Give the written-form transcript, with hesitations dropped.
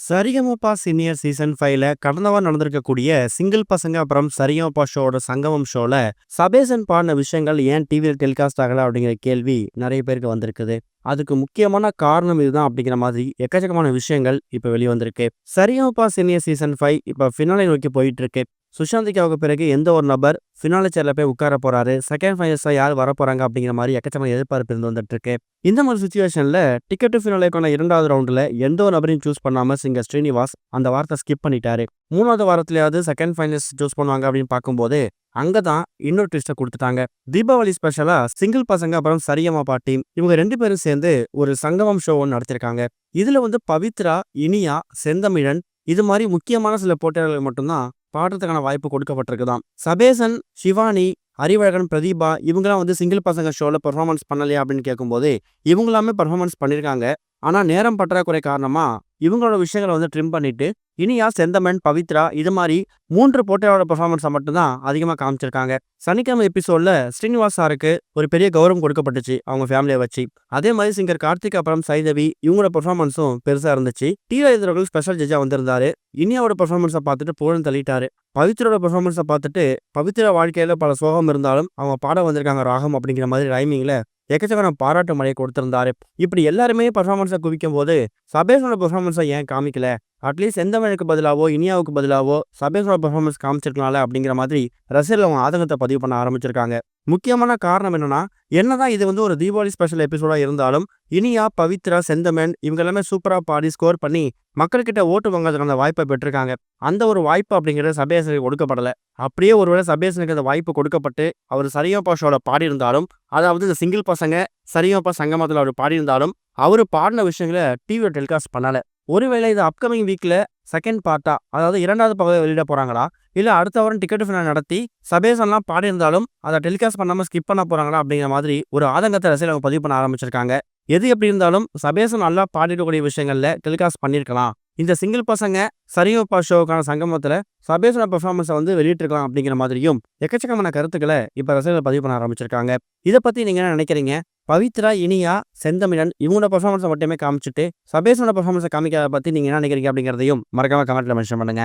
Sa Re Ga Ma Pa senior season 5ல கடந்த வாரம் நடந்திருக்கக்கூடிய single பசங்க அப்புறம் சரிகமபா ஷோவோட சங்கமம் ஷோல சபேசன் பாடின விஷயங்கள் ஏன் டிவியில் டெலிகாஸ்ட் ஆகல அப்படிங்கிற கேள்வி நிறைய பேருக்கு வந்திருக்குது. அதுக்கு முக்கியமான காரணம் இதுதான் அப்படிங்கிற மாதிரி எக்கச்சக்கமான விஷயங்கள் இப்ப வெளிவந்திருக்கு. சரிகமபா சீனியர் சீசன் 5 இப்ப ஃபினாலே நோக்கி போயிட்டு இருக்கு. சுஷாந்திக்காவுக்கு பிறகு எந்த ஒரு நபர் ஃபினாலே சேர்ல போய் உட்கார போறாரு, செகண்ட் ஃபைனல்ஸா யார் வர போறாங்க அப்படிங்கிற மாதிரி எக்கச்சக்கமான எதிர்பார்ப்பு இருந்து வந்துட்டு இருக்கு. இந்த மாதிரி சுச்சுவேஷன்ல டிக்கெட் டு ஃபினாலேக்கான 2வது ரவுண்டுல எந்த ஒரு நபரையும் சூஸ் பண்ணாம சிங்கர் ஸ்ரீனிவாஸ் அந்த வாரத்தை ஸ்கிப் பண்ணிட்டாரு. 3வது வாரத்திலேயாவது செகண்ட் ஃபைனல்ஸ் சூஸ் பண்ணுவாங்க அப்படின்னு பார்க்கும்போது அங்கதான் இன்னொரு ட்விஸ்ட கொடுத்துட்டாங்க. தீபாவளி ஸ்பெஷலா சிங்கிள் பசங்க அப்புறம் சரிகமபா டீம் இவங்க 2 பேரும் சேர்ந்து ஒரு சங்கமம் ஷோ ஒன்று நடத்திருக்காங்க. இதுல பவித்ரா, இனியா, செந்தமிழன் இது மாதிரி முக்கியமான சில போட்டியாளர்கள் மட்டும்தான் பாடுறதுக்கான வாய்ப்பு கொடுக்கப்பட்டிருக்குதாம். சபேசன், சிவானி, அறிவழகன், பிரதீபா இவங்கெல்லாம் சிங்கிள் பசங்க ஷோல பெர்ஃபார்மன்ஸ் பண்ணலையா அப்படின்னு கேட்கும்போது இவங்களாமே பெர்ஃபார்மன்ஸ் பண்ணியிருக்காங்க. ஆனா நேரம் பற்றாக்குறை காரணமா இவங்களோட விஷயங்களை ட்ரிம் பண்ணிட்டு இனியா, செந்தமன், பவித்ரா இது மாதிரி 3 போட்டியாளரோட பெர்ஃபார்மன்ஸை மட்டும்தான் அதிகமாக காமிச்சிருக்காங்க. சனிக்கிழமை எபிசோட்ல ஸ்ரீனிவாஸ் சாருக்கு ஒரு பெரிய கௌரவம் கொடுக்கப்பட்டுச்சு அவங்க ஃபேமிலியை வச்சு. அதே மாதிரி சிங்கர் கார்த்திக் அப்புறம் சைதவி இவங்களோட பெர்ஃபார்மன்ஸும் பெருசா இருந்துச்சு. டிவி எதிர்கள் ஸ்பெஷல் ஜட்ஜா வந்திருந்தாரு. இனியாவோட பெர்ஃபார்மன்ஸை பார்த்துட்டு புகழ் தள்ளிட்டாரு. பவித்ரோட பெர்ஃபார்மன்ஸை பார்த்துட்டு பவித்ரா வாழ்க்கையில பல சோகம் இருந்தாலும் அவங்க பாட வந்திருக்காங்க ராகம் அப்படிங்கிற மாதிரி ரைமிங்ல எக்கச்சக்கான பாராட்டு மழையை கொடுத்திருந்தாரு. இப்படி எல்லாருமே பெர்ஃபார்மன்ஸை குவிக்கும் போது சபேஷோட பெர்ஃபார்மன்ஸை ஏன் காமிக்கல, அட்லீஸ்ட் செந்தமிழுக்கு பதிலாவோ இனியாவுக்கு பதிலாவோ சபேஷோட பெர்ஃபார்மன்ஸ் காமிச்சிருக்கலாம்ல அப்படிங்கிற மாதிரி ரசிகர்கள் அவங்க ஆதங்கத்தை பதிவு பண்ண ஆரம்பிச்சிருக்காங்க. முக்கியமான காரணம் என்னதான் இது ஒரு தீபாவளி ஸ்பெஷல் எபிசோடா இருந்தாலும் இனியா, பவித்ரா, செந்தமன் இவங்க எல்லாமே சூப்பரா பாடி ஸ்கோர் பண்ணி மக்கள்கிட்ட ஓட்டு வாங்கிறதுக்கான வாய்ப்பை பெற்றிருக்காங்க. அந்த ஒரு வாய்ப்பு அப்படிங்கிறது சபேசனுக்கு கொடுக்கப்படலை. அப்படியே ஒருவேளை சபேசனுக்கு அந்த வாய்ப்பு கொடுக்கப்பட்டு அவர் சரிகமபா ஷோல பாடியிருந்தாலும், அதாவது இந்த சிங்கிள் பசங்க சரிகமபா சங்கமத்தில் அவர் பாடியிருந்தாலும் அவர் பாடின விஷயங்களை டிவியில் டெலிகாஸ்ட் பண்ணல. ஒருவேளை இது அப்கமிங் வீக்ல செகண்ட் பார்ட்டா, அதாவது 2வது பகுதியை வெளியிட போறாங்களா, இல்ல அடுத்த வாரம் டிக்கெட் ஃபினாலே நடத்தி சபேசன்லாம் பாடியிருந்தாலும் அதை டெலிகாஸ்ட் பண்ணாம ஸ்கிப் பண்ண போறாங்களா அப்படிங்கிற மாதிரி ஒரு ஆதங்கத்தை ரசிகர்கள் பதிவு பண்ண ஆரம்பிச்சிருக்காங்க. எது எப்படி இருந்தாலும் சபேசன் நல்லா பாடிடக்கூடிய விஷயங்கள்ல டெலிகாஸ்ட் பண்ணியிருக்கலாம். இந்த சிங்கிள் பசங்க சரிகமபா ஷோவுக்கான சங்கமத்துல சபேசனோட பெர்ஃபார்மன்ஸை வெளியிட்டிருக்கலாம் அப்படிங்கிற மாதிரியும் எக்கச்சக்கமான கருத்துக்களை இப்ப ரசிகர்கள் பதிவு பண்ண ஆரம்பிச்சிருக்காங்க. இதை பத்தி நீங்க என்ன நினைக்கிறீங்க? பவித்ரா, இனியா, செந்தமிழன் இவங்களோட பெர்ஃபார்மன்ஸை மட்டுமே காமிச்சிட்டு சபேசனோட பெர்ஃபார்மன்ஸை காமிக்கிறத பத்தி நீங்க என்ன நினைக்கிறீங்க அப்படிங்கிறதையும் மறக்காம கமெண்ட்ல மென்ஷன் பண்ணுங்க.